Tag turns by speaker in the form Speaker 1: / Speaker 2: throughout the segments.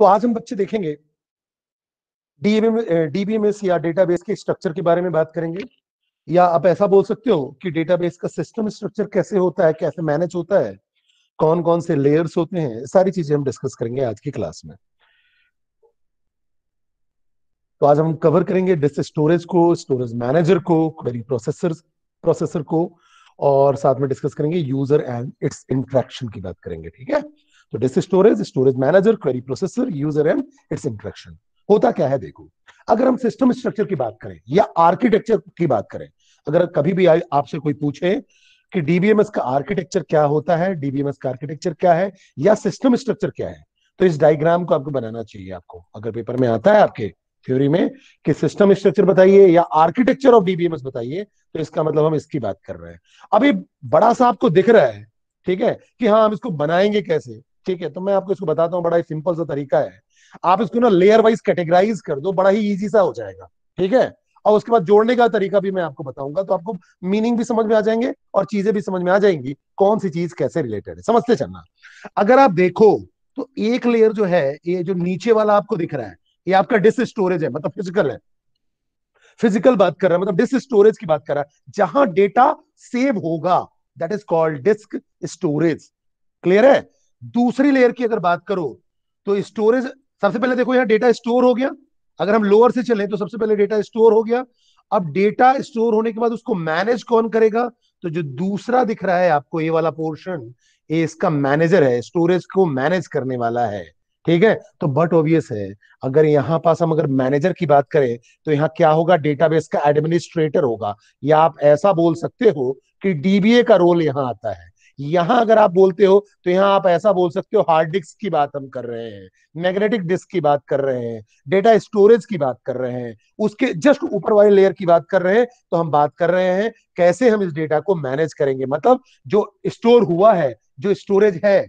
Speaker 1: तो आज हम बच्चे देखेंगे डीबीएमएस या डेटाबेस के स्ट्रक्चर के बारे में बात करेंगे, या आप ऐसा बोल सकते हो कि डेटाबेस का सिस्टम स्ट्रक्चर कैसे होता है, कैसे मैनेज होता है, कौन कौन से लेयर्स होते हैं, सारी चीजें हम डिस्कस करेंगे आज की क्लास में। तो आज हम कवर करेंगे डिस्क स्टोरेज को, स्टोरेज मैनेजर को, क्वेरी प्रोसेसर को, और साथ में डिस्कस करेंगे यूजर एंड इट्स इंटरेक्शन की बात करेंगे। ठीक है, तो disk storage, storage manager, query processor, user and it's interaction होता क्या है। देखो, अगर हम सिस्टम स्ट्रक्चर की बात करें या आर्किटेक्चर की बात करें, अगर कभी भी आपसे कोई पूछे कि डीबीएमएस का आर्किटेक्चर क्या होता है, डीबीएमएस का आर्किटेक्चर क्या है या सिस्टम स्ट्रक्चर क्या है, तो इस डायग्राम को आपको बनाना चाहिए। आपको अगर पेपर में आता है आपके थ्योरी में कि सिस्टम स्ट्रक्चर बताइए या आर्किटेक्चर ऑफ डीबीएमएस बताइए, तो इसका मतलब हम इसकी बात कर रहे हैं। अब ये बड़ा सा आपको दिख रहा है, ठीक है, कि हाँ हम इसको बनाएंगे कैसे। ठीक है, तो मैं आपको इसको बताता हूँ, बड़ा ही सिंपल सा तरीका है। आप इसको ना लेयर वाइज कैटेगराइज कर दो, बड़ा ही इजी सा हो जाएगा। ठीक है, और उसके बाद जोड़ने का तरीका भी मैं आपको बताऊंगा, तो आपको मीनिंग भी समझ में आ जाएंगे और चीजें भी समझ में आ जाएंगी, कौन सी चीज कैसे रिलेटेड है, समझते चलना। अगर आप देखो तो एक लेयर जो है, ये जो नीचे वाला आपको दिख रहा है, ये आपका डिस्क स्टोरेज है, मतलब फिजिकल है। फिजिकल बात कर रहा है, मतलब डिस्क स्टोरेज की बात कर रहा है, जहां डेटा सेव होगा, that is called disk storage. Clear है। दूसरी लेयर की अगर बात करो तो स्टोरेज, सबसे पहले देखो यहाँ डेटा स्टोर हो गया। अगर हम लोअर से चलें तो सबसे पहले डेटा स्टोर हो गया। अब डेटा स्टोर होने के बाद उसको मैनेज कौन करेगा, तो जो दूसरा दिख रहा है आपको ये वाला पोर्शन, ये इसका मैनेजर है, स्टोरेज को मैनेज करने वाला है। ठीक है, तो बट ऑब्वियस है, अगर यहां पास हम अगर मैनेजर की बात करें तो यहाँ क्या होगा, डेटाबेस का एडमिनिस्ट्रेटर होगा, या आप ऐसा बोल सकते हो कि डीबीए का रोल यहाँ आता है। यहां अगर आप बोलते हो तो यहां आप ऐसा बोल सकते हो, हार्ड डिस्क की बात हम कर रहे हैं, मैग्नेटिक डिस्क की बात कर रहे हैं, डेटा स्टोरेज की बात कर रहे हैं, उसके जस्ट ऊपर वाले लेयर की बात कर रहे हैं। तो हम बात कर रहे हैं कैसे हम इस डेटा को मैनेज करेंगे, मतलब जो स्टोर हुआ है, जो स्टोरेज है,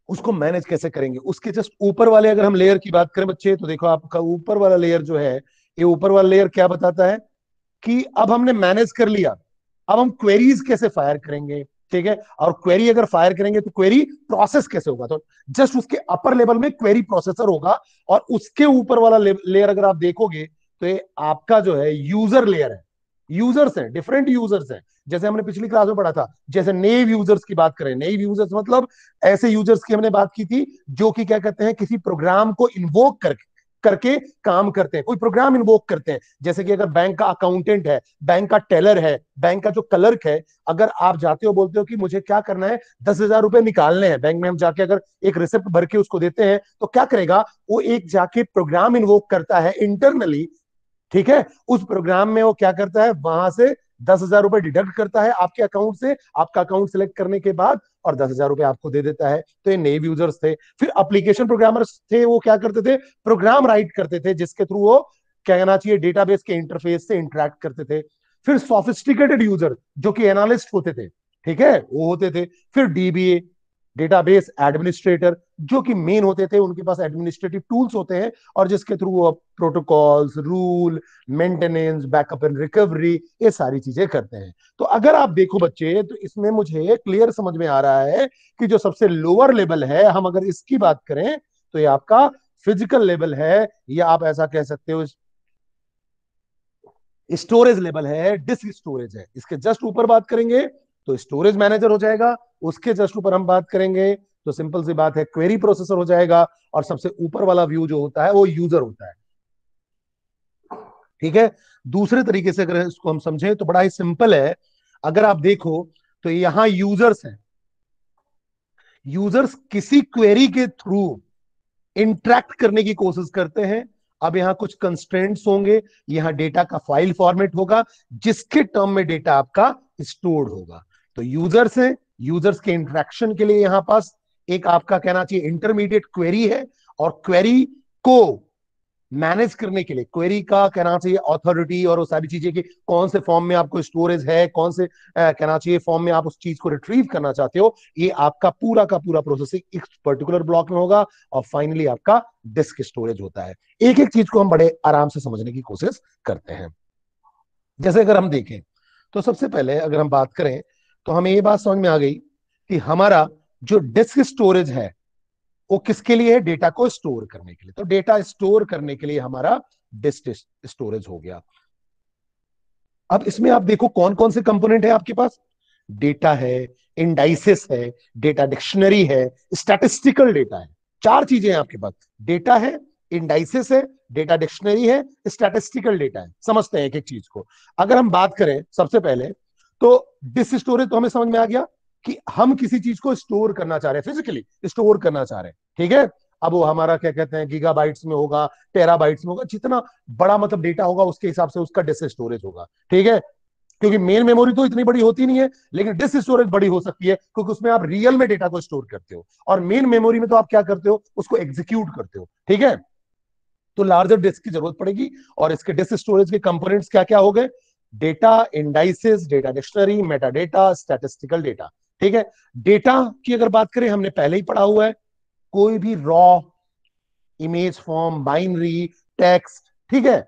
Speaker 1: उसको मैनेज कैसे करेंगे। उसके जस्ट ऊपर वाले अगर हम लेयर की बात करें बच्चे, तो देखो आपका ऊपर वाला लेयर जो है, ये ऊपर वाला लेयर क्या बताता है कि अब हमने मैनेज कर लिया, अब हम क्वेरीज कैसे फायर करेंगे। ठीक है, और क्वेरी अगर फायर करेंगे तो क्वेरी प्रोसेस कैसे होगा, तो जस्ट उसके अपर लेवल में क्वेरी प्रोसेसर होगा। और उसके ऊपर वाला लेयर अगर आप देखोगे तो ये आपका जो है यूजर लेयर है। यूजर्स हैं, डिफरेंट यूजर्स हैं, जैसे हमने पिछली क्लास में पढ़ा था। जैसे नेव यूजर्स की बात करें, नेव यूजर्स मतलब ऐसे यूजर्स की हमने बात की थी जो कि क्या कहते हैं, किसी प्रोग्राम को इन्वोक करके करके काम करते हैं, कोई प्रोग्राम इन्वोक करते हैं। जैसे कि अगर बैंक का अकाउंटेंट है, बैंक का टेलर है, बैंक का जो क्लर्क है, अगर आप जाते हो बोलते हो कि मुझे क्या करना है, 10,000 रुपए निकालने हैं बैंक में, हम जाके अगर एक रिसिप्ट भर के उसको देते हैं, तो क्या करेगा वो, एक जाके प्रोग्राम इन्वोक करता है इंटरनली। ठीक है, उस प्रोग्राम में वो क्या करता है, वहां से 10,000 रुपए डिडक्ट करता है आपके अकाउंट से, आपका अकाउंट सिलेक्ट करने के बाद, और 10,000 रुपए आपको दे देता है। तो ये नेव यूजर्स थे। फिर एप्लीकेशन प्रोग्रामर्स थे, वो क्या करते थे, प्रोग्राम राइट करते थे जिसके थ्रू वो क्या कहना चाहिए, डेटाबेस के इंटरफेस से इंटरेक्ट करते थे। फिर सोफिस्टिकेटेड यूजर जो कि एनालिस्ट होते थे, ठीक है, वो होते थे। फिर डीबीए, डेटाबेस एडमिनिस्ट्रेटर, जो कि मेन होते थे, उनके पास एडमिनिस्ट्रेटिव टूल्स होते हैं और जिसके थ्रू वो protocols, rule, maintenance, backup and recovery, ये सारी चीजें करते हैं। तो अगर आप देखो बच्चे, तो इसमें मुझे क्लियर समझ में आ रहा है कि जो सबसे लोअर लेवल है, हम अगर इसकी बात करें तो ये आपका फिजिकल लेवल है, या आप ऐसा कह सकते हो स्टोरेज लेवल है, डिस्क स्टोरेज है। इसके जस्ट ऊपर बात करेंगे तो स्टोरेज मैनेजर हो जाएगा, उसके जस्ट ऊपर हम बात करेंगे तो सिंपल सी बात है क्वेरी प्रोसेसर हो जाएगा, और सबसे ऊपर वाला व्यू जो होता है वो यूजर होता है। ठीक है, दूसरे तरीके से अगर इसको हम समझें तो बड़ा ही सिंपल है। अगर आप देखो तो यहां यूजर्स हैं, यूजर्स किसी क्वेरी के थ्रू इंटरैक्ट करने की कोशिश करते हैं। अब यहां कुछ कंस्ट्रेंट्स होंगे, यहां डेटा का फाइल फॉर्मेट होगा जिसके टर्म में डेटा आपका स्टोर्ड होगा। तो यूजर्स हैं, यूजर्स के इंटरेक्शन के लिए यहां पास एक आपका कहना चाहिए इंटरमीडिएट क्वेरी है, और क्वेरी को मैनेज करने के लिए क्वेरी का कहना चाहिए अथॉरिटी और वो सारी चीजें कि कौन से फॉर्म में आपको स्टोरेज है, कौन से कहना चाहिए फॉर्म में आप उस चीज को रिट्रीव करना चाहते हो, ये आपका पूरा का पूरा प्रोसेसिंग इस पर्टिकुलर ब्लॉक में होगा। और फाइनली आपका डिस्क स्टोरेज होता है। एक एक चीज को हम बड़े आराम से समझने की कोशिश करते हैं। जैसे अगर हम देखें तो सबसे पहले अगर हम बात करें तो हमें ये बात समझ में आ गई कि हमारा जो डिस्क स्टोरेज है वो किसके लिए है? डेटा को स्टोर करने के लिए। तो डेटा स्टोर करने के लिए हमारा डिस्क स्टोरेज हो गया। अब इसमें आप देखो कौन कौन से कंपोनेंट है आपके पास। डेटा है, इंडाइसेस है, डेटा डिक्शनरी है, स्टैटिस्टिकल डेटा है। चार चीजें हैं आपके पास। डेटा है, इंडाइसेस है, डेटा डिक्शनरी है, स्टैटिस्टिकल डेटा है। समझते हैं एक एक चीज को। अगर हम बात करें सबसे पहले, तो डिस्क स्टोरेज तो हमें समझ में आ गया कि हम किसी चीज को स्टोर करना चाह रहे हैं, फिजिकली स्टोर करना चाह रहे हैं, ठीक है। अब वो हमारा क्या कहते हैं, गीगाबाइट्स में होगा, टेराबाइट्स में होगा, जितना बड़ा मतलब डेटा होगा उसके हिसाब से उसका डिस्क स्टोरेज होगा, ठीक है। क्योंकि मेन मेमोरी तो इतनी बड़ी होती नहीं है, लेकिन डिस्क स्टोरेज बड़ी हो सकती है, क्योंकि उसमें आप रियल में डेटा को स्टोर करते हो, और मेन मेमोरी में तो आप क्या करते हो, उसको एग्जीक्यूट करते हो, ठीक है। तो लार्जर डिस्क की जरूरत पड़ेगी। और इसके डिस्क स्टोरेज के कंपोनेंट्स क्या क्या हो गए? Data, indices, data dictionary, Meta data, statistical data, ठीक है। डेटा की अगर बात करें, हमने पहले ही पढ़ा हुआ है, कोई भी raw image form, binary, text, ठीक है,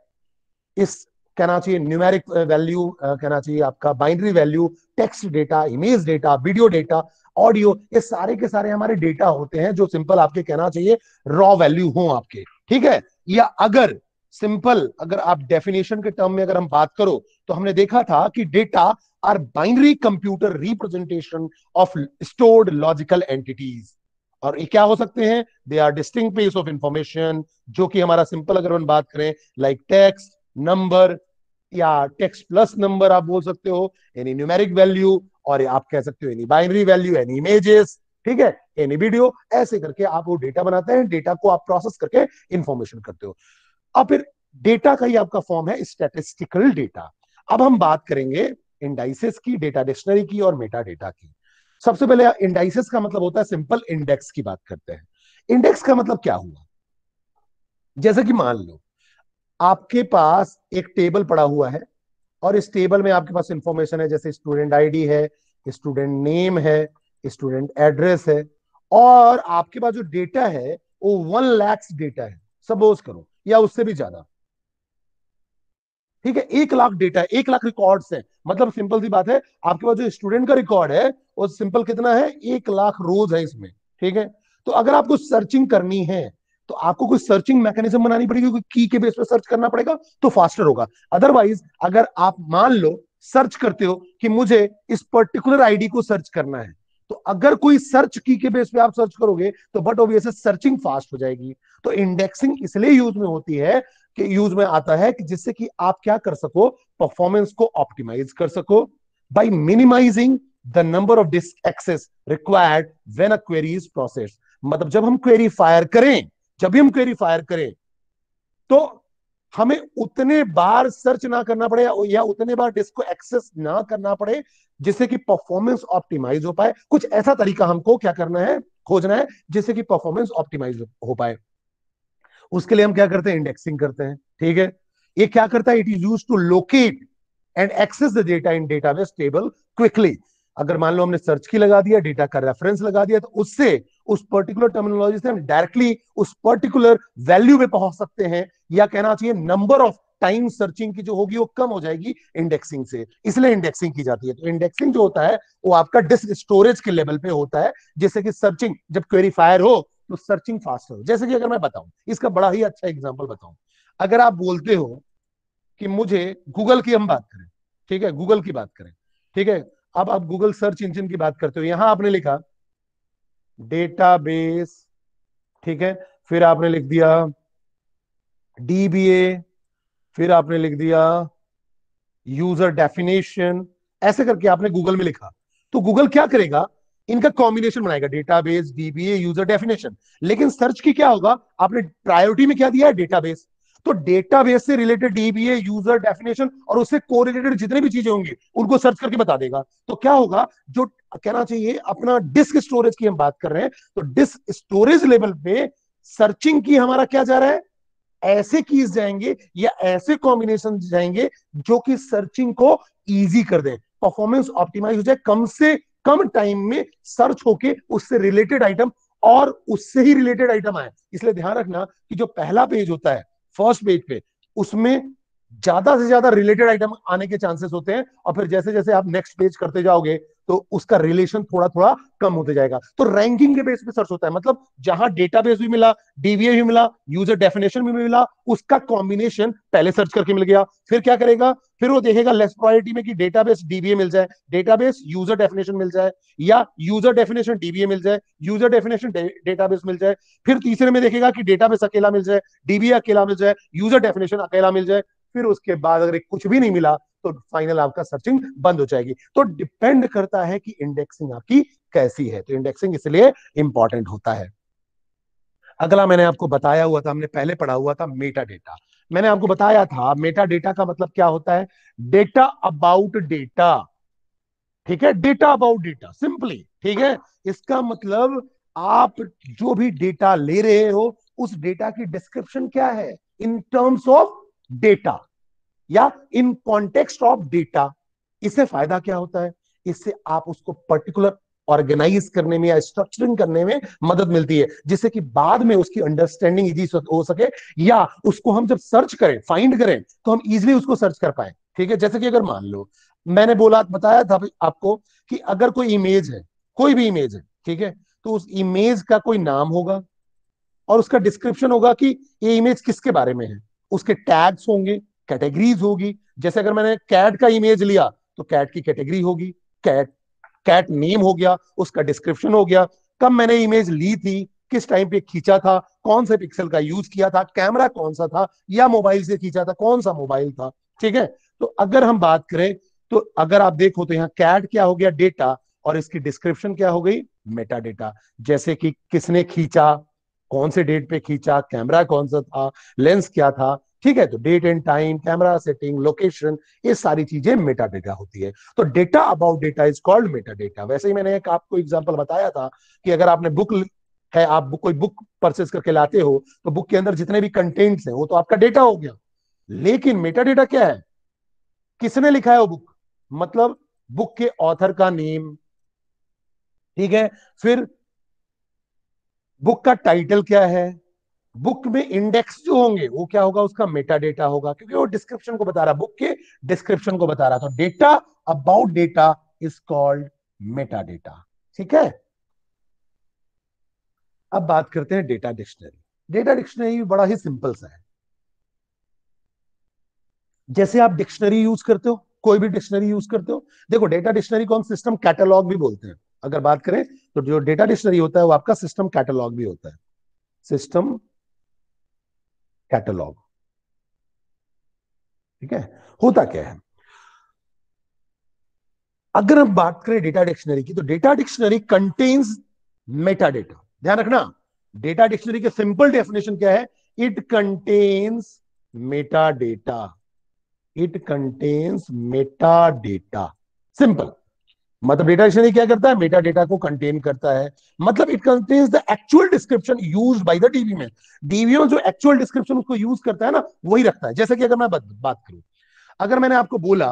Speaker 1: इस कहना चाहिए न्यूमेरिक वैल्यू, कहना चाहिए आपका binary value, text data, image data, video data, audio, ये सारे के सारे हमारे डेटा होते हैं जो सिंपल आपके कहना चाहिए रॉ वैल्यू हो आपके, ठीक है। या अगर सिंपल, अगर आप डेफिनेशन के टर्म में अगर हम बात करो, तो हमने देखा था कि data are binary computer representation of stored logical entities. और ये क्या हो सकते हैं? They are distinct piece of information, जो कि हमारा सिंपल अगर हम बात करें, लाइक टेक्स्ट, नंबर, या टेक्स्ट प्लस नंबर आप बोल सकते हो, एनी न्यूमेरिक वैल्यू, और आप कह सकते हो any binary value, any images, ठीक है, एनी वीडियो, ऐसे करके आप वो डेटा बनाते हैं। डेटा को आप प्रोसेस करके इंफॉर्मेशन करते हो। अब फिर डेटा का ही आपका फॉर्म है स्टैटिस्टिकल डेटा। अब हम बात करेंगे इंडाइसेस की, डेटा डिक्शनरी की, और मेटा डेटा की। सबसे पहले इंडाइसेस का मतलब होता है सिंपल इंडेक्स की बात करते हैं। इंडेक्स का मतलब क्या हुआ? जैसे कि मान लो आपके पास एक टेबल पड़ा हुआ है, और इस टेबल में आपके पास इंफॉर्मेशन है, जैसे स्टूडेंट आईडी है, स्टूडेंट नेम है, स्टूडेंट एड्रेस है, और आपके पास जो डेटा है वो 1 लाख डेटा है, सपोज करो, या उससे भी ज्यादा, ठीक है। 1 लाख डेटा है, 1 लाख रिकॉर्ड्स है। मतलब सिंपल सी बात है, आपके पास जो स्टूडेंट का रिकॉर्ड है वो सिंपल कितना है, 1 लाख रोज है इसमें, ठीक है। तो अगर आपको सर्चिंग करनी है, तो आपको कुछ सर्चिंग मैकेनिज्म बनानी पड़ेगी, कोई की के बेस पे सर्च करना पड़ेगा, तो फास्टर होगा। अदरवाइज अगर आप मान लो सर्च करते हो कि मुझे इस पर्टिकुलर आईडी को सर्च करना है, तो अगर कोई सर्च की के बेस पे आप सर्च करोगे, तो बट ऑब्वियसली सर्चिंग फास्ट हो जाएगी। तो इंडेक्सिंग इसलिए यूज में होती है, कि यूज में आता है, कि जिससे कि आप क्या कर सको, परफॉर्मेंस को ऑप्टिमाइज कर सको, by minimizing the number of disk access required when a query is processed. मतलब जब भी हम क्वेरी फायर करें, तो हमें उतने बार सर्च ना करना पड़े, या उतने बार डिस्क को एक्सेस ना करना पड़े, जिससे कि परफॉर्मेंस ऑप्टिमाइज हो पाए। कुछ ऐसा तरीका हमको क्या करना है, खोजना है, जिससे कि परफॉर्मेंस ऑप्टिमाइज हो पाए। उसके लिए हम क्या करते हैं, इंडेक्सिंग करते हैं, ठीक है। ये क्या करता है, it is use to locate and access the data in database table quickly. अगर मान लो हमने सर्च की लगा दिया, डेटा का रेफरेंस लगा दिया, तो उससे, उस पर्टिकुलर टर्मिनोलॉजी से हम डायरेक्टली उस पर्टिकुलर वैल्यू पे पहुंच सकते हैं, या कहना चाहिए नंबर ऑफ टाइम सर्चिंग की जो होगी वो कम हो जाएगी इंडेक्सिंग से। इसलिए इंडेक्सिंग की जाती है। तो इंडेक्सिंग जो होता है वो आपका डिस्क स्टोरेज के लेवल पे होता है, जिससे कि सर्चिंग जब क्वेरी फायर हो, तो सर्चिंग फास्ट हो। जैसे कि अगर मैं बताऊं, इसका बड़ा ही अच्छा एग्जांपल बताऊं, अगर आप बोलते हो कि मुझे गूगल की हम बात करें, ठीक है, गूगल की बात करें, ठीक है। अब आप गूगल सर्च इंजन की बात करते हो, यहां आपने लिखा डेटाबेस, ठीक है, फिर आपने लिख दिया डीबीए, फिर आपने लिख दिया यूजर डेफिनेशन, ऐसे करके आपने गूगल में लिखा। तो गूगल क्या करेगा, इनका कॉम्बिनेशन बनाएगा, डेटाबेस, डीबीए, यूजर डेफिनेशन। लेकिन सर्च की क्या होगा, आपने प्रायोरिटी में क्या दिया है, डेटाबेस। तो डेटाबेस से रिलेटेड डीबीए, यूजर डेफिनेशन, और उससे कोरिलेटेड जितनी भी चीजें होंगी उनको सर्च करके बता देगा। तो क्या होगा, जो कहना चाहिए अपना डिस्क स्टोरेज की हम बात कर रहे हैं, तो डिस्क स्टोरेज लेवल पे सर्चिंग की हमारा क्या जा रहा है, ऐसे कीज जाएंगे या ऐसे कॉम्बिनेशन जाएंगे जो कि सर्चिंग को इजी कर दे, परफॉर्मेंस ऑप्टिमाइज हो जाए, कम से कम टाइम में सर्च होके उससे रिलेटेड आइटम, और उससे ही रिलेटेड आइटम आए। इसलिए ध्यान रखना कि जो पहला पेज होता है, फर्स्ट पेज पे, उसमें ज्यादा से ज्यादा रिलेटेड आइटम आने के चांसेस होते हैं, और फिर जैसे जैसे आप नेक्स्ट पेज करते जाओगे तो उसका रिलेशन थोड़ा थोड़ा कम होते जाएगा। तो रैंकिंग के बेस पे सर्च होता है, मतलब जहां डेटाबेस भी मिला, डीबीए भी मिला, यूजर डेफिनेशन भी मिला, उसका कॉम्बिनेशन पहले सर्च करके मिल गया, फिर क्या करेगा, फिर वो देखेगा लेस प्रायोरिटी में कि डेटाबेस डीबीए मिल जाए, डेटाबेस यूजर डेफिनेशन मिल जाए, या यूजर डेफिनेशन डीबीए मिल जाए, यूजर डेफिनेशन डेटाबेस मिल जाए, फिर तीसरे में देखेगा कि डेटाबेस अकेला मिल जाए, डीबीए अकेला मिल जाए, यूजर डेफिनेशन अकेला मिल जाए, फिर उसके बाद अगर कुछ भी नहीं मिला तो फाइनल आपका सर्चिंग बंद हो जाएगी। तो डिपेंड करता है कि इंडेक्सिंग आपकी कैसी है, तो इंडेक्सिंग इसलिए इंपॉर्टेंट होता है। अगला मैंने आपको बताया हुआ था, हमने पहले पढ़ा हुआ था मेटा डेटा। मैंने आपको बताया था मेटा डेटा का मतलब क्या होता है, डेटा अबाउट डेटा। ठीक है, डेटा अबाउट डेटा सिंपली, ठीक है। इसका मतलब आप जो भी डेटा ले रहे हो उस डेटा की डिस्क्रिप्शन क्या है इन टर्म्स ऑफ डेटा, या इन कॉन्टेक्स्ट ऑफ डेटा। इससे फायदा क्या होता है, इससे आप उसको पर्टिकुलर ऑर्गेनाइज करने में या स्ट्रक्चरिंग करने में मदद मिलती है, जिससे कि बाद में उसकी अंडरस्टैंडिंग इजी हो सके, या उसको हम जब सर्च करें, फाइंड करें, तो हम इजीली उसको सर्च कर पाए। ठीक है, जैसे कि अगर मान लो मैंने बोला, बताया था आपको कि अगर कोई इमेज है, कोई भी इमेज है, ठीक है, तो उस इमेज का कोई नाम होगा और उसका डिस्क्रिप्शन होगा कि ये इमेज किसके बारे में है, उसके टैग्स होंगे, कैटेगरीज होगी। जैसे अगर मैंने कैट का इमेज लिया तो कैट की कैटेगरी होगी, कैट कैट नेम हो गया, उसका डिस्क्रिप्शन हो गया, कब मैंने इमेज ली थी, किस टाइम पे खींचा था, कौन से पिक्सल का यूज किया था, कैमरा कौन सा था, या मोबाइल से खींचा था, कौन सा मोबाइल था। ठीक है, तो अगर हम बात करें, तो अगर आप देखो तो यहाँ कैट क्या हो गया, डेटा, और इसकी डिस्क्रिप्शन क्या हो गई, मेटा डेटा। जैसे कि किसने खींचा, कौन से डेट पे खींचा, कैमरा कौन सा था, लेंस क्या था। ठीक है, तो date and time, camera setting, location, ये सारी चीजें मेटा डेटा होती है। तो data about data is called meta data. वैसे ही मैंने एक आपको एग्जांपल बताया था कि अगर आपने बुक है, आप कोई बुक परचेस करके लाते हो, तो बुक के अंदर जितने भी कंटेंट्स हैं वो तो आपका डेटा हो गया। लेकिन मेटा डेटा क्या है, किसने लिखा है वो बुक, मतलब बुक के ऑथर का नेम, ठीक है, फिर बुक का टाइटल क्या है, बुक में इंडेक्स जो होंगे वो क्या होगा, उसका मेटा डेटा होगा, क्योंकि वो डिस्क्रिप्शन को बता रहा, बुक के डिस्क्रिप्शन को बता रहा। तो data about data is called meta data. ठीक है, अब बात करते हैं डेटा डिक्शनरी। डेटा डिक्शनरी बड़ा ही सिंपल सा है। जैसे आप डिक्शनरी यूज करते हो, कोई भी डिक्शनरी यूज करते हो, देखो डेटा डिक्शनरी को हम सिस्टम कैटलॉग भी बोलते हैं। अगर बात करें तो जो डेटा डिक्शनरी होता है वो आपका सिस्टम कैटलॉग भी होता है, सिस्टम कैटलॉग। ठीक है, होता क्या है, अगर हम बात करें डेटा डिक्शनरी की, तो data dictionary contains Meta data. ध्यान रखना, डेटा डिक्शनरी के सिंपल डेफिनेशन क्या है, it contains Meta data, it contains Meta data. Simple, मतलब डेटा डिक्शनरी क्या करता है, मेटा डेटा को कंटेन करता है। मतलब it contains the actual description used by the dB में। डीबी में जो एक्चुअल डिस्क्रिप्शन उसको यूज करता है ना, वही रखता है। जैसे कि अगर मैं बात करूं, अगर मैंने आपको बोला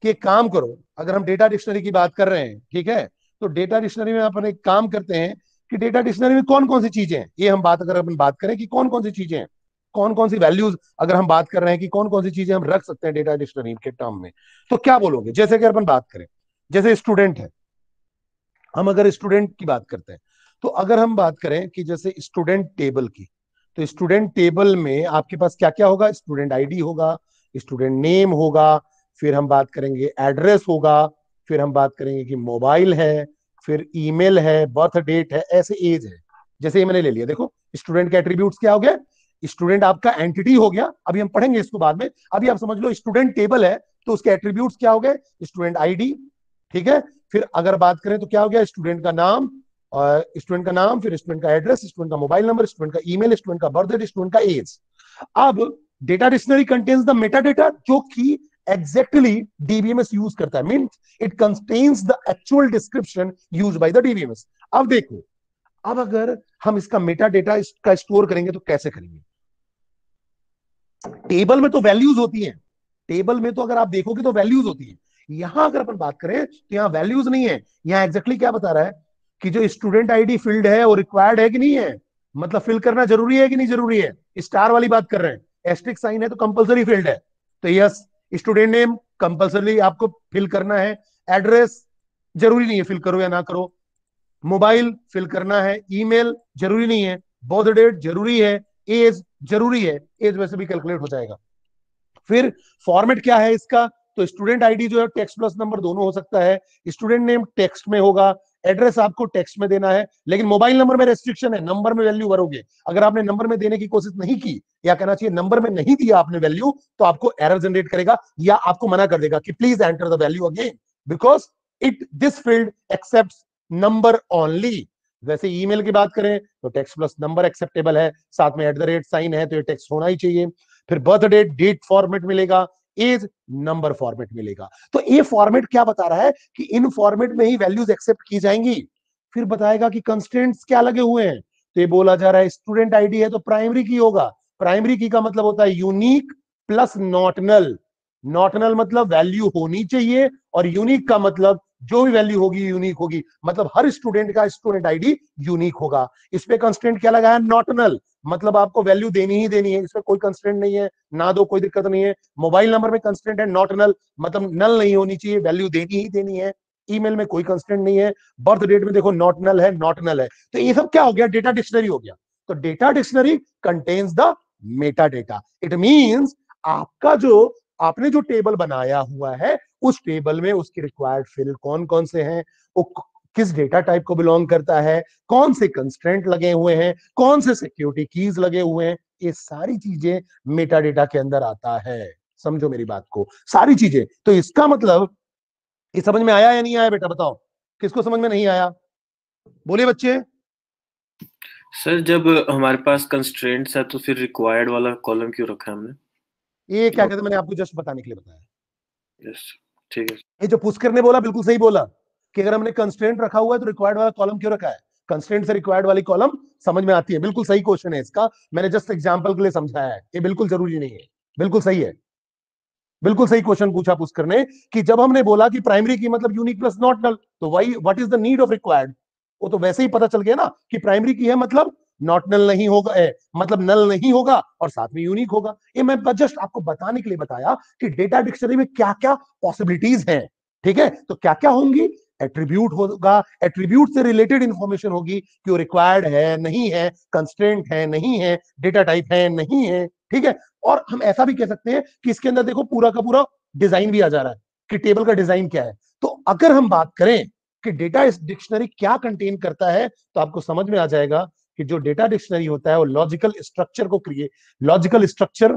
Speaker 1: कि एक काम करो, अगर हम डेटा डिक्शनरी की बात कर रहे हैं, ठीक है, तो डेटा डिक्शनरी में अपन एक काम करते हैं कि डेटा डिक्शनरी में कौन कौन सी चीजें हैं, ये हम बात, अगर अपन बात करें कि कौन कौन सी चीजें हैं, कौन कौन सी वैल्यूज, अगर हम बात कर रहे हैं कि कौन कौन सी चीजें हम रख सकते हैं डेटा डिक्शनरी के टर्म में, तो क्या बोलोगे। जैसे कि अपन बात करें, जैसे स्टूडेंट है, हम अगर स्टूडेंट की बात करते हैं, तो अगर हम बात करें कि जैसे स्टूडेंट टेबल की, तो स्टूडेंट टेबल में आपके पास क्या क्या होगा, स्टूडेंट आईडी होगा, स्टूडेंट नेम होगा, फिर हम बात करेंगे एड्रेस होगा, फिर हम बात करेंगे कि मोबाइल है, फिर ईमेल है, बर्थ डेट है, ऐसे एज है। जैसे ये मैंने ले लिया, देखो स्टूडेंट के एट्रीब्यूट्स क्या हो गया, स्टूडेंट आपका एंटिटी हो गया, अभी हम पढ़ेंगे इसको बाद में। अभी आप समझ लो स्टूडेंट टेबल है, तो उसके एट्रीब्यूट्स क्या हो गए, स्टूडेंट आईडी, ठीक है, फिर अगर बात करें तो क्या हो गया, स्टूडेंट का नाम, और स्टूडेंट का नाम, फिर स्टूडेंट का एड्रेस, स्टूडेंट का मोबाइल नंबर, स्टूडेंट का ईमेल, स्टूडेंट का बर्थ डेट, स्टूडेंट का एज। अब data dictionary contains the Meta data, जो कि एग्जैक्टली डीबीएमएस यूज करता है, mean it contains the actual description use by the DBMS. अब देखो, अब अगर हम इसका मेटा डेटा इसका स्टोर करेंगे तो कैसे करेंगे, टेबल में तो वैल्यूज होती हैं, टेबल में तो अगर आप देखोगे तो वैल्यूज होती है। यहां अगर अपन बात करें तो यहाँ वैल्यूज नहीं है, यहाँ एग्जैक्टली क्या बता रहा है कि जो स्टूडेंट आईडी फील्ड है वो रिक्वायर्ड है कि नहीं है, मतलब फिल करना जरूरी है कि नहीं जरूरी है, स्टार वाली बात कर रहे हैं, एस्ट्रिक साइन है तो कंपलसरी फील्ड है, तो यस, स्टूडेंट नेम कंपल्सरी आपको फिल करना है, एड्रेस जरूरी नहीं है फिल करो या ना करो, मोबाइल फिल करना है, ईमेल जरूरी नहीं है, बर्थ डेट जरूरी है, एज जरूरी है, एज वैसे भी कैलकुलेट हो जाएगा। फिर फॉर्मेट क्या है इसका, तो स्टूडेंट आईडी जो है टेक्स्ट प्लस नंबर दोनों हो सकता है, स्टूडेंट नेम टेक्स्ट में होगा, एड्रेस आपको टेक्स्ट में देना है, लेकिन मोबाइल नंबर में रेस्ट्रिक्शन है, नंबर में वैल्यू भरोगे। अगर आपने नंबर में देने की कोशिश नहीं की, या कहना चाहिए नंबर में नहीं दिया आपने वैल्यू, तो आपको एरर जनरेट करेगा या आपको मना कर देगा कि please enter the value again, because it this field accept number only. वैसे ईमेल की बात करें तो टेक्स्ट प्लस नंबर एक्सेप्टेबल है, साथ में @ साइन है, तो ये टेक्स्ट होना ही चाहिए। फिर बर्थ डेट डेट फॉर्मेट मिलेगा, एज नंबर फॉर्मेट मिलेगा। तो ये फॉर्मेट क्या बता रहा है कि इन फॉर्मेट में ही वैल्यूज एक्सेप्ट की जाएंगी। फिर बताएगा कि कंस्ट्रेंट्स क्या लगे हुए हैं, तो ये बोला जा रहा है स्टूडेंट आईडी है तो प्राइमरी की होगा, प्राइमरी की का मतलब होता है unique plus not null, not null मतलब वैल्यू होनी चाहिए, और यूनिक का मतलब जो भी वैल्यू होगी यूनिक होगी, मतलब हर स्टूडेंट का स्टूडेंट आईडी यूनिक होगा। इस पे कंस्ट्रेंट क्या लगाया, नॉट नल, मतलब आपको वैल्यू देनी ही देनी है, इसमें कोई कंस्ट्रेंट नहीं है, ना दो कोई दिक्कत नहीं है। मोबाइल नंबर में कंस्ट्रेंट है नॉट नल, मतलब नल नहीं होनी चाहिए, वैल्यू देनी ही देनी है। ईमेल में कोई कंस्ट्रेंट नहीं है, बर्थ डेट में देखो नॉट नल है, नॉट नल है। तो ये सब क्या हो गया, डेटा डिक्शनरी हो गया। तो data dictionary contains the Meta data. It means आपका जो आपने जो टेबल बनाया हुआ है, उस टेबल में उसकी रिक्वायर्ड फील्ड कौन कौन से हैं, वो किस डेटा टाइप को बिलोंग करता है, कौन से कंस्ट्रेंट लगे हुए हैं, कौन से सिक्योरिटी कीज लगे हुए हैं, ये सारी चीजें मेटा डेटा के अंदर आता है। समझो मेरी बात को, सारी चीजें। तो इसका मतलब ये समझ में आया या नहीं आया बेटा, बताओ किसको समझ में नहीं आया, बोलिए बच्चे।
Speaker 2: सर जब हमारे पास कंस्ट्रेंट्स है तो फिर रिक्वायर्ड वाला कॉलम क्यों रखा है हमने?
Speaker 1: ये क्या कहते हैं, मैंने आपको जस्ट बताने के लिए बताया।
Speaker 2: यस, ठीक है।
Speaker 1: ये जो पुष्कर ने बोला बिल्कुल सही बोला, कि अगर हमने कंस्ट्रेंट रखा हुआ है तो रिक्वायर्ड वाला कॉलम क्यों रखा है, कंस्ट्रेंट से रिक्वायर्ड वाली कॉलम समझ में आती है। बिल्कुल सही क्वेश्चन है इसका, मैंने जस्ट एग्जांपल के लिए समझाया है, ये बिल्कुल जरूरी नहीं है, बिल्कुल सही है। बिल्कुल सही क्वेश्चन पूछा पुष्कर ने, कि जब हमने बोला कि प्राइमरी की मतलब यूनिक प्लस नॉट नल, तो why what is the need of required, वो तो वैसे ही पता चल गया ना कि प्राइमरी की है मतलब नॉट नल नहीं होगा, मतलब नल नहीं होगा और साथ में यूनिक होगा। ये मैं जस्ट आपको बताने के लिए बताया कि डेटा डिक्शनरी में क्या क्या पॉसिबिलिटीज हैं। ठीक है, तो क्या क्या होंगी, एट्रीब्यूट होगा, एट्रीब्यूट से रिलेटेड इंफॉर्मेशन होगी कि वो रिक्वायर्ड है नहीं है, कंस्ट्रेंट है नहीं है, डेटा टाइप है नहीं है। ठीक है, और हम ऐसा भी कह सकते हैं कि इसके अंदर देखो पूरा का पूरा डिजाइन भी आ जा रहा है कि टेबल का डिजाइन क्या है। तो अगर हम बात करें कि डेटा डिक्शनरी क्या कंटेन करता है, तो आपको समझ में आ जाएगा कि जो डेटा डिक्शनरी होता है वो लॉजिकल स्ट्रक्चर को क्रिएट, लॉजिकल स्ट्रक्चर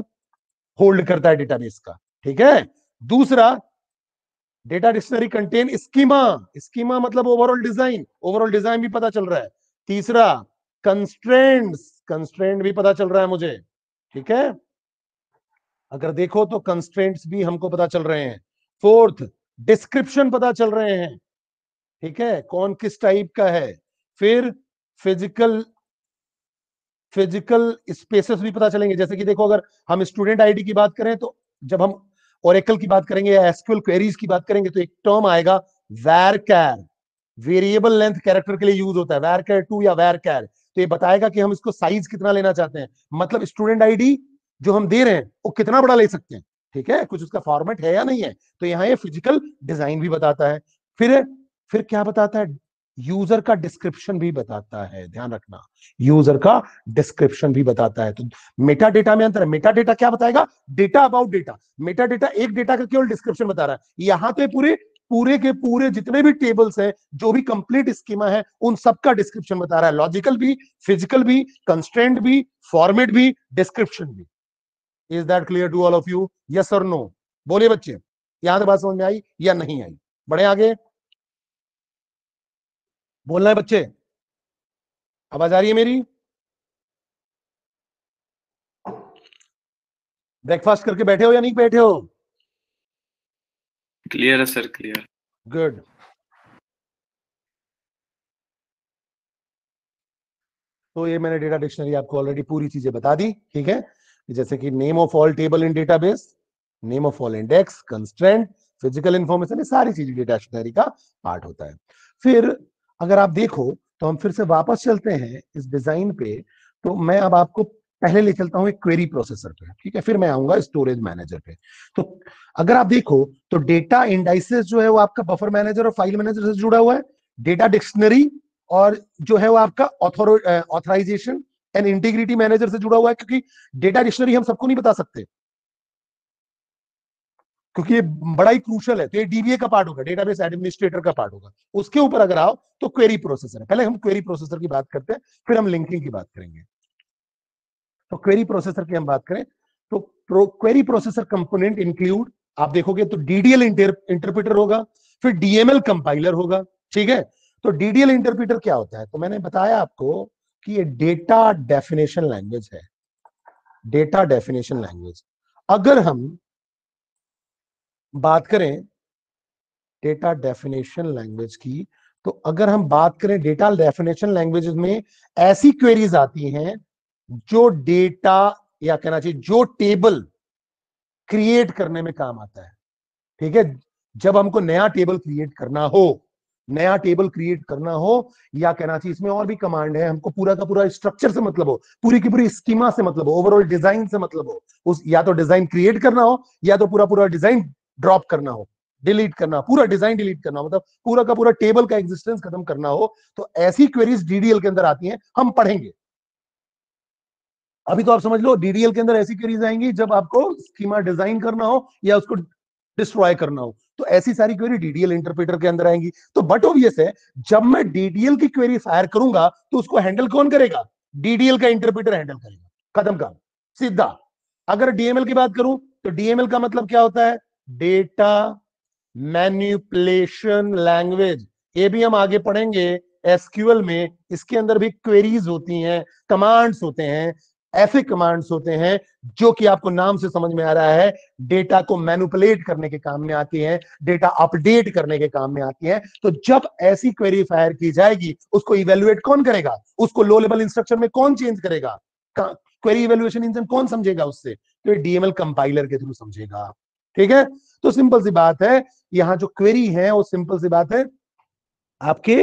Speaker 1: होल्ड करता है डेटाबेस का। ठीक है, दूसरा data dictionary contain schema, schema मतलब ओवरऑल डिजाइन, ओवरऑल डिजाइन भी पता चल रहा है। तीसरा कंस्ट्रेंट्स, कंस्ट्रेंट भी पता चल रहा है मुझे। ठीक है, अगर देखो तो कंस्ट्रेंट्स भी हमको पता चल रहे हैं। फोर्थ, डिस्क्रिप्शन पता चल रहे हैं। ठीक है, कौन किस टाइप का है। फिर फिजिकल फिजिकल स्पेसेस भी पता चलेंगे, जैसे कि देखो अगर हम स्टूडेंट आईडी की बात करें तो जब हम ओरेकल की बात करेंगे या एसक्यूएल क्वेरीज की बात करेंगे तो एक टर्म आएगा varchar, वेरिएबल लेंथ कैरेक्टर के लिए यूज होता है, varchar2 या varchar। तो ये बताएगा कि हम इसको साइज कितना लेना चाहते हैं, मतलब स्टूडेंट आईडी जो हम दे रहे हैं वो कितना बड़ा ले सकते हैं। ठीक है, कुछ उसका फॉर्मेट है या नहीं है, तो यहाँ ये फिजिकल डिजाइन भी बताता है। फिर फिर क्या बताता है, यूजर का डिस्क्रिप्शन भी बताता है, ध्यान रखना, यूजर का डिस्क्रिप्शन भी बताता है। तो मेटा डेटा में अंतर है, मेटा डेटा क्या बताएगा, data about data, Meta data एक डेटा का केवल डिस्क्रिप्शन बता रहा है। यहां तो पूरे पूरे के पूरे जितने भी टेबल्स हैं, जो भी कंप्लीट स्कीमा है, उन सबका डिस्क्रिप्शन बता रहा है, लॉजिकल भी, फिजिकल भी, कंस्ट्रेंट भी, फॉर्मेट भी, डिस्क्रिप्शन भी। Is that clear to all of you, yes और नो, बोलिए बच्चे, यहां से बात समझ में आई या नहीं आई, बढ़े आगे, बोलना है बच्चे, आवाज आ रही है मेरी, ब्रेकफास्ट करके बैठे हो या नहीं बैठे हो,
Speaker 2: क्लियर है सर, क्लियर।
Speaker 1: गुड। तो ये मैंने डेटा डिक्शनरी आपको ऑलरेडी पूरी चीजें बता दी। ठीक है, जैसे कि name of all table in database, name of all index, constraint, physical information, ये सारी चीजें डेटा डिक्शनरी का पार्ट होता है। फिर अगर आप देखो तो हम फिर से वापस चलते हैं इस डिजाइन पे, तो मैं अब आपको पहले ले चलता हूं एक क्वेरी प्रोसेसर पे, ठीक है, फिर मैं आऊंगा स्टोरेज मैनेजर पे। तो अगर आप देखो तो डेटा इंडाइसेस जो है वो आपका बफर मैनेजर और फाइल मैनेजर से जुड़ा हुआ है। डेटा डिक्शनरी और जो है वो आपका ऑथराइजेशन एंड इंटीग्रिटी मैनेजर से जुड़ा हुआ है, क्योंकि डेटा डिक्शनरी हम सबको नहीं बता सकते, क्योंकि ये बड़ा ही क्रूशल है। तो ये डीबीए का पार्ट होगा, डेटाबेस एडमिनिस्ट्रेटर का पार्ट होगा। उसके ऊपर अगर आओ तो क्वेरी प्रोसेसर है। पहले हम क्वेरी प्रोसेसर की बात करते हैं, फिर हम लिंकिंग की बात करेंगे। तो क्वेरी प्रोसेसर की हम बात करें तो क्वेरी प्रोसेसर कंपोनेंट इंक्लूड, आप देखोगे तो डीडीएल इंटरप्रेटर होगा, फिर डीएमएल कंपाइलर होगा, ठीक है। तो डीडीएल इंटरप्रेटर क्या होता है, तो मैंने बताया आपको कि ये डेटा डेफिनेशन लैंग्वेज है। डेटा डेफिनेशन लैंग्वेज, अगर हम बात करें डेटा डेफिनेशन लैंग्वेज की, तो अगर हम बात करें डेटा डेफिनेशन लैंग्वेज में ऐसी क्वेरीज आती हैं जो डेटा, या कहना चाहिए जो टेबल क्रिएट करने में काम आता है, ठीक है। जब हमको नया टेबल क्रिएट करना हो, नया टेबल क्रिएट करना हो, या कहना चाहिए इसमें और भी कमांड है, हमको पूरा का पूरा स्ट्रक्चर से मतलब हो, पूरी की पूरी स्कीमा से मतलब हो, ओवरऑल डिजाइन से मतलब हो, उस या तो डिजाइन क्रिएट करना हो या तो पूरा पूरा डिजाइन ड्रॉप करना हो, डिलीट करना, पूरा डिजाइन डिलीट करना हो, मतलब पूरा का पूरा टेबल का एग्जिस्टेंस खत्म करना हो, तो ऐसी क्वेरीज डीडीएल के अंदर आती हैं, हम पढ़ेंगे। अभी तो आप समझ लो डीडीएल के अंदर ऐसी क्वेरीज आएंगी जब आपको स्कीमा डिजाइन करना हो या उसको डिस्ट्रॉय करना हो, तो ऐसी सारी क्वेरी डीडीएल इंटरप्रेटर के अंदर आएंगी। तो बट ऑब्वियस है, जब मैं डीडीएल की क्वेरी फायर करूंगा तो उसको हैंडल कौन करेगा, डीडीएल का इंटरप्रेटर हैंडल करेगा, खत्म काम, सीधा। अगर डीएमएल की बात करूं तो डीएमएल का मतलब क्या होता है, डेटा मैन्युपुलेशन लैंग्वेज। ये भी हम आगे पढ़ेंगे एसक्यूएल में, इसके अंदर भी क्वेरीज होती हैं, कमांड्स होते हैं, ऐसे कमांड्स होते हैं जो कि आपको नाम से समझ में आ रहा है डेटा को मैनिपुलेट करने के काम में आती हैं, डेटा अपडेट करने के काम में आती हैं। तो जब ऐसी क्वेरी फायर की जाएगी, उसको इवेल्युएट कौन करेगा, उसको लो लेवल इंस्ट्रक्शन में कौन चेंज करेगा, क्वेरी इवेल्युएशन इंजन कौन समझेगा उससे, तो ये डीएमएल कंपाइलर के थ्रू समझेगा, ठीक है। तो सिंपल सी बात है, यहां जो क्वेरी है वो सिंपल सी बात है, आपके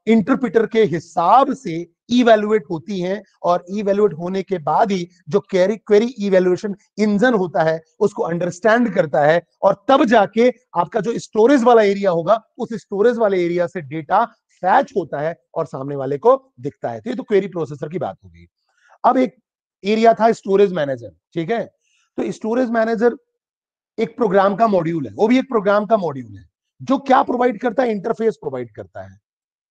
Speaker 1: इंटरप्रेटर के हिसाब से इवेलुएट होती हैं, और इवेलुएट होने के बाद ही जो क्वेरी इवेलुएशन इंजन होता है उसको अंडरस्टैंड करता है, और तब जाके आपका जो स्टोरेज वाला एरिया होगा, उस स्टोरेज वाले एरिया से डेटा फैच होता है और सामने वाले को दिखता है। तो ये तो क्वेरी प्रोसेसर की बात होगी। अब एक एरिया था स्टोरेज मैनेजर, ठीक है। तो स्टोरेज मैनेजर एक प्रोग्राम का मॉड्यूल है, वो भी एक प्रोग्राम का मॉड्यूल है, जो क्या प्रोवाइड करता है, इंटरफेस प्रोवाइड करता है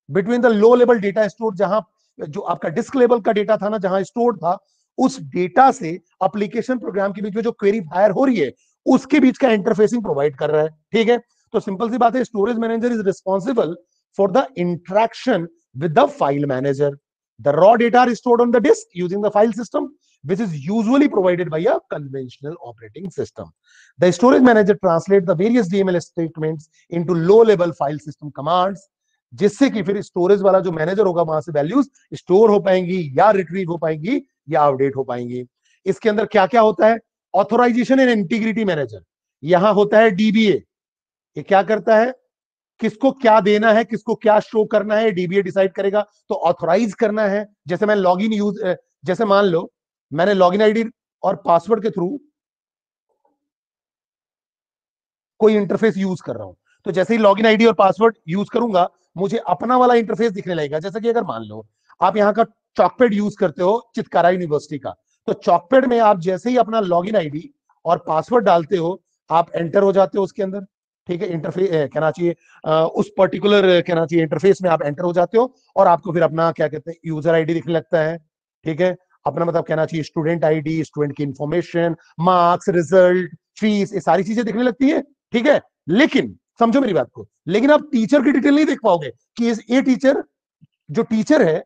Speaker 1: between the low level data store, जहां जो आपका डिस्क लेवल का डेटा था ना, जहां स्टोर था, उस डेटा से एप्लीकेशन प्रोग्राम के बीच में जो क्वेरी फायर हो रही है, उसके बीच का इंटरफेसिंग प्रोवाइड कर रहा है, ठीक है। तो सिंपल सी बात है, storage manager is responsible for the interaction with the file manager. The raw data are stored on the disk using the file system, which is usually provided by a conventional operating system. The storage manager translates the various DML statements into low-level file system commands, जिससे कि फिर storage वाला जो manager होगा वहां से values store हो पाएंगी, या रिट्रीव हो पाएंगी, या अपडेट हो पाएंगी। इसके अंदर क्या क्या होता है, ऑथोराइजेशन एंड इंटीग्रिटी मैनेजर, यहां होता है डीबीए। ये क्या करता है, किसको क्या देना है, किसको क्या शो करना है, डीबीए डिसाइड करेगा। तो ऑथोराइज करना है, जैसे मैं लॉगिन यूज, जैसे मान लो मैंने लॉगिन आईडी और पासवर्ड के थ्रू कोई इंटरफेस यूज कर रहा हूं, तो जैसे ही लॉगिन आईडी और पासवर्ड यूज करूंगा, मुझे अपना वाला इंटरफेस दिखने लगेगा। जैसे कि अगर मान लो आप यहाँ का चॉकपेड यूज करते हो चितकारा यूनिवर्सिटी का, तो चॉकपेड में आप जैसे ही अपना लॉगिन आईडी और पासवर्ड डालते हो, आप एंटर हो जाते हो उसके अंदर, ठीक है। इंटरफेस कहना चाहिए उस पर्टिकुलर कहना चाहिए इंटरफेस में आप एंटर हो जाते हो, और आपको फिर अपना क्या कहते हैं यूजर आईडी दिखने लगता है, ठीक है। अपना मतलब कहना चाहिए स्टूडेंट आईडी, स्टूडेंट की इंफॉर्मेशन, मार्क्स, रिजल्ट, फीस, ये सारी चीजें दिखने लगती है, ठीक है। लेकिन समझो मेरी बात को, लेकिन आप टीचर की डिटेल नहीं देख पाओगे कि ये टीचर, जो टीचर है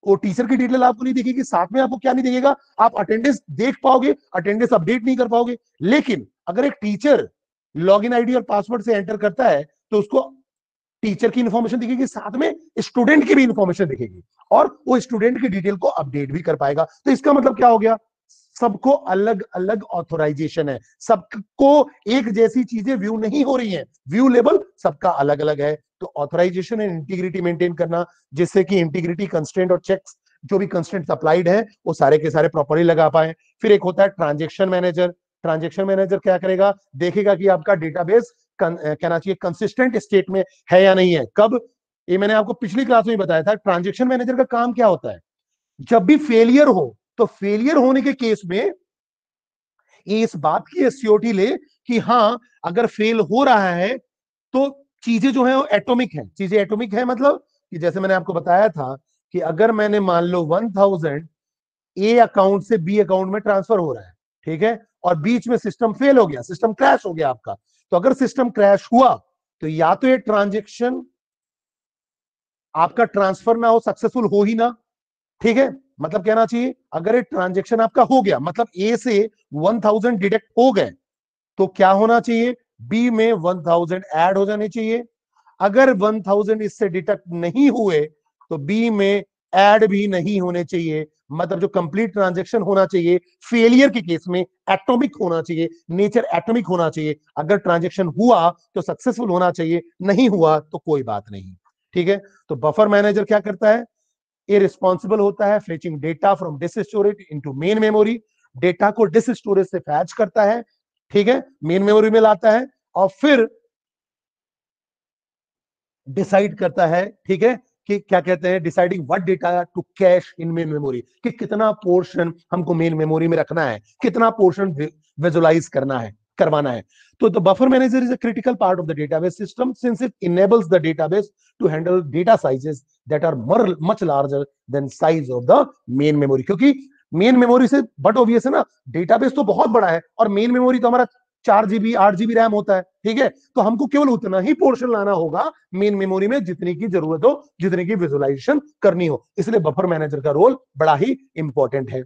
Speaker 1: वो टीचर की डिटेल आपको नहीं दिखेगी। साथ में आपको क्या नहीं दिखेगा, आप अटेंडेंस देख पाओगे, अटेंडेंस अपडेट नहीं कर पाओगे। लेकिन अगर एक टीचर लॉगिन आईडी और पासवर्ड से एंटर करता है, तो उसको टीचर की इंफॉर्मेशन दिखेगी, साथ में स्टूडेंट की भी इंफॉर्मेशन दिखेगी, और वो स्टूडेंट की डिटेल को अपडेट भी कर पाएगा। तो इसका मतलब क्या हो गया, सबको अलग अलग ऑथोराइजेशन है, सबको एक जैसी चीजें व्यू नहीं हो रही हैं, व्यू लेवल सबका अलग अलग है। तो ऑथोराइजेशन एंड इंटीग्रिटी मेंटेन करना, जिससे कि इंटीग्रिटी कंस्ट्रेंट और चेक्स जो भी कंस्ट्रेंट्स अप्लाइड है वो सारे के सारे प्रॉपरली लगा पाए। फिर एक होता है ट्रांजेक्शन मैनेजर। ट्रांजेक्शन मैनेजर क्या करेगा, देखेगा कि आपका डेटाबेस कहना चाहिए कंसिस्टेंट स्टेट में है या नहीं है। कब, ये मैंने आपको पिछली क्लास में बताया था। ट्रांजेक्शन मैनेजर का काम क्या होता है, जब भी फेलियर हो तो फेलियर होने के केस में ये इस बात की एश्योरिटी ले कि हाँ अगर फेल हो रहा है तो चीजें जो है वो एटॉमिक है। चीजें एटॉमिक है मतलब कि जैसे मैंने आपको बताया था कि अगर मैंने मान लो 1000 ए अकाउंट से बी अकाउंट में ट्रांसफर हो रहा है, ठीक है, और बीच में सिस्टम फेल हो गया, सिस्टम क्रैश हो गया आपका, तो अगर सिस्टम क्रैश हुआ तो या तो ये ट्रांजेक्शन आपका ट्रांसफर ना हो, सक्सेसफुल हो ही ना, ठीक है। मतलब कहना चाहिए अगर ये ट्रांजेक्शन आपका हो गया, मतलब ए से 1000 डिडक्ट हो गए, तो क्या होना चाहिए, बी में 1000 ऐड हो जाने चाहिए। अगर 1000 इससे डिडक्ट नहीं हुए तो बी में ऐड भी नहीं होने चाहिए। मतलब जो कंप्लीट ट्रांजेक्शन होना चाहिए फेलियर के केस में एटॉमिक होना चाहिए, नेचर एटॉमिक होना चाहिए। अगर ट्रांजेक्शन हुआ तो सक्सेसफुल होना चाहिए, नहीं हुआ तो कोई बात नहीं, ठीक है। तो बफर मैनेजर क्या करता है, ये रिस्पॉन्सिबल होता है fetching data from disk storage into main memory. Data को डिस्क स्टोरेज से फैच करता है, ठीक है, मेन मेमोरी में लाता है और फिर डिसाइड करता है, ठीक है, कि क्या कहते हैं, deciding what data to cache in main memory, कि कितना पोर्शन हमको मेन मेमोरी में रखना है, कितना पोर्शन विजुलाइज करना है, करवाना है। तो the buffer manager is a critical part of the database system since it enables the database to handle data sizes that are much larger than size of the main memory. क्योंकि main memory से but obvious है ना, database तो बहुत बड़ा है और main memory तो हमारा 4 GB 8 GB रैम होता है, ठीक है। तो हमको केवल उतना ही पोर्शन लाना होगा मेन मेमोरी में जितनी की जरूरत हो, जितनी की विजुअलाइजेशन करनी हो। इसलिए बफर मैनेजर का रोल बड़ा ही इंपॉर्टेंट है।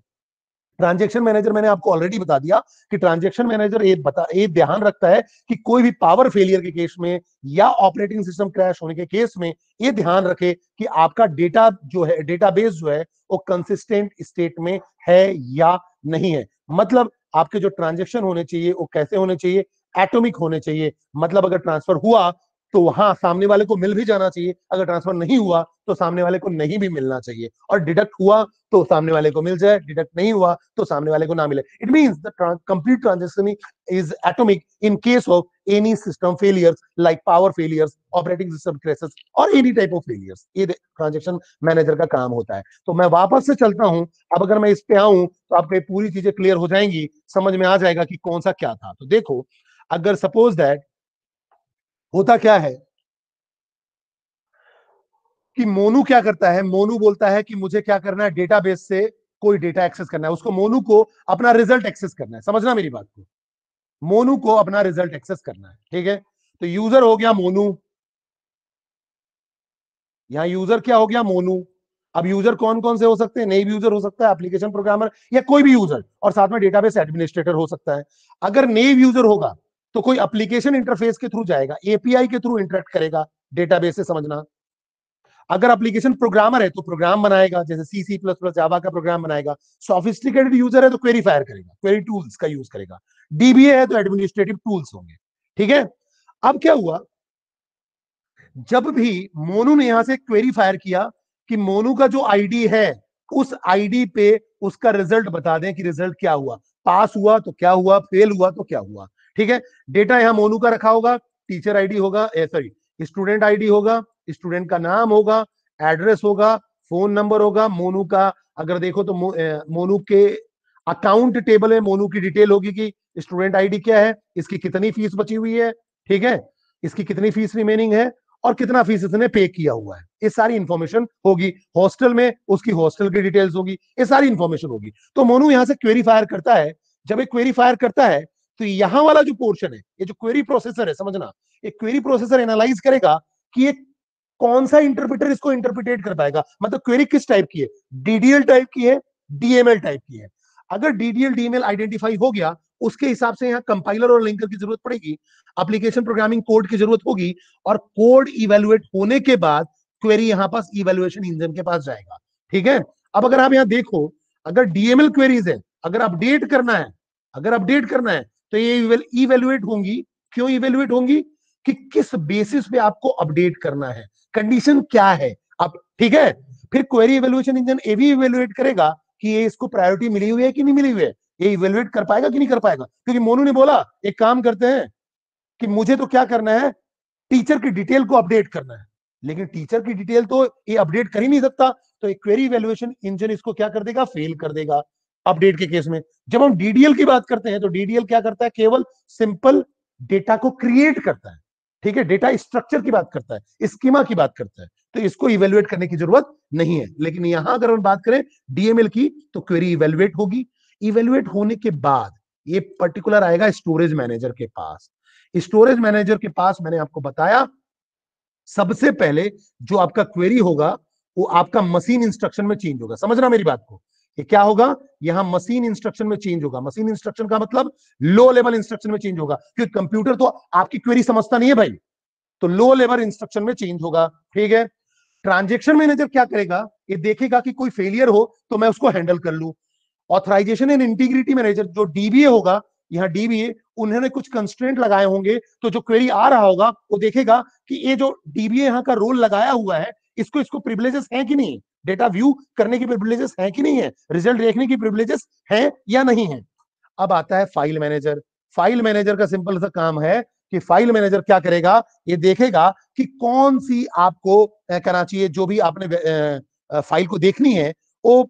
Speaker 1: ट्रांजेक्शन मैनेजर मैंने आपको ऑलरेडी बता दिया कि ट्रांजेक्शन मैनेजर ये ध्यान रखता है कि कोई भी पावर फेलियर के केस में या ऑपरेटिंग सिस्टम क्रैश होने के केस में ये ध्यान रखे कि आपका डेटा जो है, डेटाबेस जो है वो कंसिस्टेंट स्टेट में है या नहीं है। मतलब आपके जो ट्रांजेक्शन होने चाहिए वो कैसे होने चाहिए, एटॉमिक होने चाहिए। मतलब अगर ट्रांसफर हुआ तो वहां सामने वाले को मिल भी जाना चाहिए, अगर ट्रांसफर नहीं हुआ तो सामने वाले को नहीं भी मिलना चाहिए, और डिडक्ट हुआ तो सामने वाले को मिल जाए, डिडक्ट नहीं हुआ तो सामने वाले को ना मिले। It means the complete transaction is atomic in case of any system failures like power failures, operating system crashes और एनी टाइप ऑफ फेलियर्स। ये ट्रांजेक्शन मैनेजर का काम होता है। तो मैं वापस से चलता हूं, अब अगर मैं इस पे आऊं तो आपको पूरी चीजें क्लियर हो जाएंगी, समझ में आ जाएगा कि कौन सा क्या था। तो देखो, अगर सपोज दैट होता क्या है कि मोनू क्या करता है, मोनू बोलता है कि मुझे क्या करना है, डेटाबेस से कोई डेटा एक्सेस करना है, उसको मोनू को अपना रिजल्ट एक्सेस करना है। समझना मेरी बात को, मोनू को अपना रिजल्ट एक्सेस करना है, ठीक है। तो यूजर हो गया मोनू, यहां यूजर क्या हो गया, मोनू। अब यूजर कौन कौन से हो सकते हैं, नेव यूजर हो सकता है, एप्लीकेशन प्रोग्रामर या कोई भी यूजर, और साथ में डेटाबेस एडमिनिस्ट्रेटर हो सकता है। अगर नेव यूजर होगा तो कोई एप्लीकेशन इंटरफेस के थ्रू जाएगा, एपीआई के थ्रू इंटरेक्ट करेगा डेटाबेस से, समझना। अगर एप्लीकेशन प्रोग्रामर है तो प्रोग्राम बनाएगा, जैसे सी सी प्लस प्लस जावा का प्रोग्राम बनाएगा। सोफिस्टिकेटेड यूजर है तो क्वेरी फायर करेगा, क्वेरी टूल्स का यूज करेगा। डीबीए है तो एडमिनिस्ट्रेटिव टूल्स होंगे, ठीक है। अब क्या हुआ, जब भी मोनू ने यहां से क्वेरी फायर किया कि मोनू का जो आईडी है उस आईडी पे उसका रिजल्ट बता दें कि रिजल्ट क्या हुआ, पास हुआ तो क्या हुआ, फेल हुआ तो क्या हुआ, ठीक है। डेटा यहां मोनू का रखा होगा, टीचर आईडी होगा, सॉरी स्टूडेंट आईडी होगा, स्टूडेंट का नाम होगा, एड्रेस होगा, फोन नंबर होगा मोनू का। अगर देखो तो मोनू के अकाउंट टेबल में मोनू की डिटेल होगी कि स्टूडेंट आईडी क्या है, इसकी कितनी फीस बची हुई है, ठीक है, इसकी कितनी फीस रिमेनिंग है और कितना फीस इसने पे किया हुआ है, ये सारी इंफॉर्मेशन होगी। हॉस्टल में उसकी हॉस्टल की डिटेल्स होगी, ये सारी इंफॉर्मेशन होगी। तो मोनू यहां से क्वेरी फायर करता है। जब ये क्वेरी फायर करता है तो यहां वाला जो पोर्शन है, ये जो क्वेरी प्रोसेसर है, समझना, ये क्वेरी प्रोसेसर एनालाइज करेगा कि ये कौन सा इंटरप्रेटर इसको इंटरप्रिटेट कर पाएगा, मतलब क्वेरी किस टाइप की है, डीडीएल टाइप की है, डीएमएल टाइप की है। अगर डीडीएल डीएमएल आइडेंटिफाई हो गया, उसके हिसाब से यहाँ कंपाइलर और लिंकर की जरूरत पड़ेगी, एप्लीकेशन प्रोग्रामिंग कोड की जरूरत होगी, और कोड इवेलुएट होने के बाद क्वेरी यहां पास इवेलुएशन इंजन के पास जाएगा, ठीक है। अब अगर आप यहाँ देखो, अगर डीएमएल क्वेरीज है, अगर अपडेट करना है, अगर अपडेट करना है तो ये इवेलुएट होंगी। क्यों इवेलुएट होंगी, कि किस बेसिस पे आपको अपडेट करना है, कंडीशन क्या है। अब ठीक है, फिर क्वेरी इवेल्युएशन इंजन ये भी इवेल्युएट करेगा कि ये इसको प्रायोरिटी मिली हुई है कि नहीं मिली हुई है, ये इवेल्युएट कर पाएगा कि नहीं कर पाएगा। क्योंकि मोनू ने बोला एक काम करते हैं कि मुझे तो क्या करना है, टीचर की डिटेल को अपडेट करना है, लेकिन टीचर की डिटेल तो ये अपडेट कर ही नहीं सकता, तो एक क्वेरी इवैल्यूएशन इंजन इसको क्या कर देगा, फेल कर देगा अपडेट के केस में। जब हम डीडीएल की बात करते हैं तो डीडीएल क्या करता है, केवल सिंपल डेटा को क्रिएट करता है, ठीक है, डेटा स्ट्रक्चर की बात करता है, स्कीमा की बात करता है, तो इसको इवेल्युएट करने की जरूरत नहीं है। लेकिन यहां अगर हम बात करें डीएमएल की, तो क्वेरी इवेल्युएट होगी। इवेल्युएट होने के बाद ये पर्टिकुलर आएगा स्टोरेज मैनेजर के पास। स्टोरेज मैनेजर के पास मैंने आपको बताया सबसे पहले जो आपका क्वेरी होगा वो आपका मशीन इंस्ट्रक्शन में चेंज होगा। समझना मेरी बात को, ये क्या होगा, यहां मशीन इंस्ट्रक्शन में चेंज होगा। मशीन इंस्ट्रक्शन का मतलब लो लेवल इंस्ट्रक्शन में चेंज होगा, क्योंकि कंप्यूटर तो आपकी क्वेरी समझता नहीं है भाई, तो लो लेवल इंस्ट्रक्शन में चेंज होगा, ठीक है। ट्रांजेक्शन मैनेजर क्या करेगा, ये देखेगा कि कोई फेलियर हो तो मैं उसको हैंडल कर लूं। ऑथराइजेशन एंड इंटीग्रिटी मैनेजर जो डीबीए होगा, यहाँ डीबीए उन्होंने कुछ कंस्ट्रेंट लगाए होंगे, तो जो क्वेरी आ रहा होगा वो देखेगा कि ये जो डीबीए यहाँ का रोल लगाया हुआ है, इसको प्रिविलेजेस हैं कि नहीं, डेटा व्यू करने की प्रिविलेजेस हैं कि नहीं है, रिजल्ट देखने की प्रिविलेजेस हैं या नहीं है। अब आता है फाइल मैनेजर। फाइल मैनेजर का सिंपल सा काम है कि फाइल मैनेजर क्या करेगा, ये देखेगा कि कौन सी आपको करना चाहिए, जो भी आपने फाइल को देखनी है वो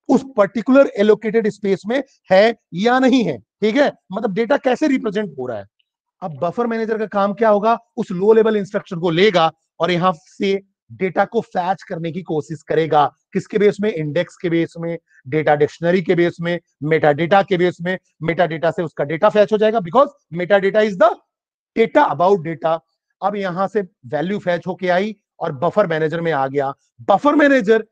Speaker 1: उस पर्टिकुलर एलोकेटेड स्पेस में है या नहीं है, ठीक है, मतलब डेटा कैसे रिप्रेजेंट हो रहा है। अब बफर मैनेजर का काम क्या होगा, उस लो लेवल इंस्ट्रक्शन को लेगा और यहां से डेटा को फैच करने की कोशिश करेगा। किसके बेस में, इंडेक्स के बेस में, डेटा डिक्शनरी के बेस में, मेटा डेटा के बेस में। मेटा डेटा से उसका डेटा फैच हो जाएगा, because Meta data is the data about data. अब यहां से वैल्यू फैच होके आई और बफर मैनेजर में आ गया। बफर मैनेजर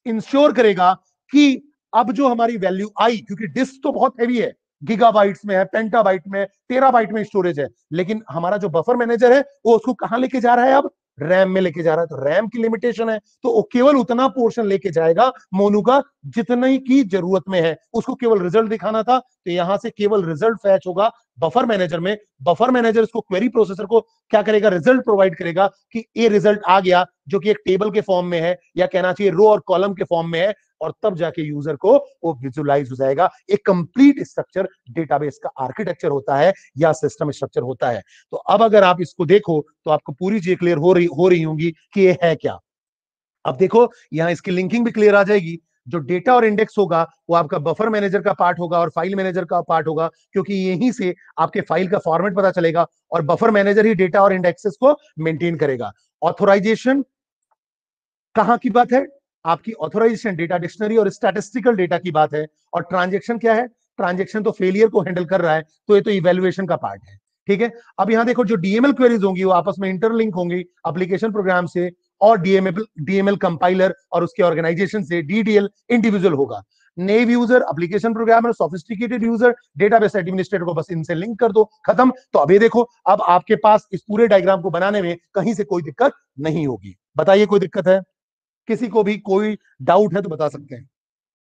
Speaker 1: इंश्योर करेगा कि अब जो हमारी वैल्यू आई, क्योंकि डिस्क तो बहुत हैवी है, गीगाबाइट्स में है, पेंटाबाइट में, टेराबाइट में स्टोरेज है, लेकिन हमारा जो बफर मैनेजर है वो उसको कहां लेके जा रहा है, अब रैम में लेके जा रहा है। तो रैम की लिमिटेशन है, तो वो केवल उतना पोर्शन लेके जाएगा मोनू का जितने की जरूरत में है, उसको केवल रिजल्ट दिखाना था, तो यहां से केवल रिजल्ट फैच होगा बफर मैनेजर में। बफर मैनेजर इसको क्वेरी प्रोसेसर को क्या करेगा, रिजल्ट प्रोवाइड करेगा कि ये रिजल्ट आ गया, जो कि एक टेबल के फॉर्म में है, या कहना चाहिए रो और कॉलम के फॉर्म में है, और तब जाके यूजर को वो विजुअलाइज हो जाएगा। एक कंप्लीट स्ट्रक्चर डेटाबेस का आर्किटेक्चर होता है या सिस्टम स्ट्रक्चर होता है। तो अब अगर आप इसको देखो तो आपको पूरी चीज क्लियर हो रही होंगी कि ये है क्या। अब देखो यहां इसकी लिंकिंग भी क्लियर आ जाएगी। जो डेटा और इंडेक्स होगा वो आपका बफर मैनेजर का पार्ट होगा और फाइल मैनेजर का पार्ट होगा, क्योंकि यहीं से आपके फाइल का फॉर्मेट पता चलेगा, और बफर मैनेजर ही डेटा और इंडेक्सेस को मेंटेन करेगा। ऑथोराइजेशन कहां की बात है, आपकी ऑथोराइजेशन डेटा डिक्शनरी और स्टैटिस्टिकल डेटा की बात है। और ट्रांजेक्शन क्या है, ट्रांजेक्शन तो फेलियर को हैंडल कर रहा है, तो ये तो इवैल्यूएशन का पार्ट है, ठीक है। अब यहां देखो जो डीएमएल क्वेरीज होंगी वो आपस में इंटरलिंक होंगी एप्लीकेशन प्रोग्राम से, और डीएमएल कंपाइलर और उसके ऑर्गेनाइजेशन से। डीडीएल इंडिविजुअल होगा, naive user, application programmer, sophisticated user, database administrator को बस इनसे लिंक कर दो, खत्म। तो अभी देखो अब आपके पास इस पूरे डायग्राम को बनाने में कहीं से कोई दिक्कत नहीं होगी। बताइए कोई दिक्कत है, किसी को भी कोई डाउट है तो बता सकते हैं।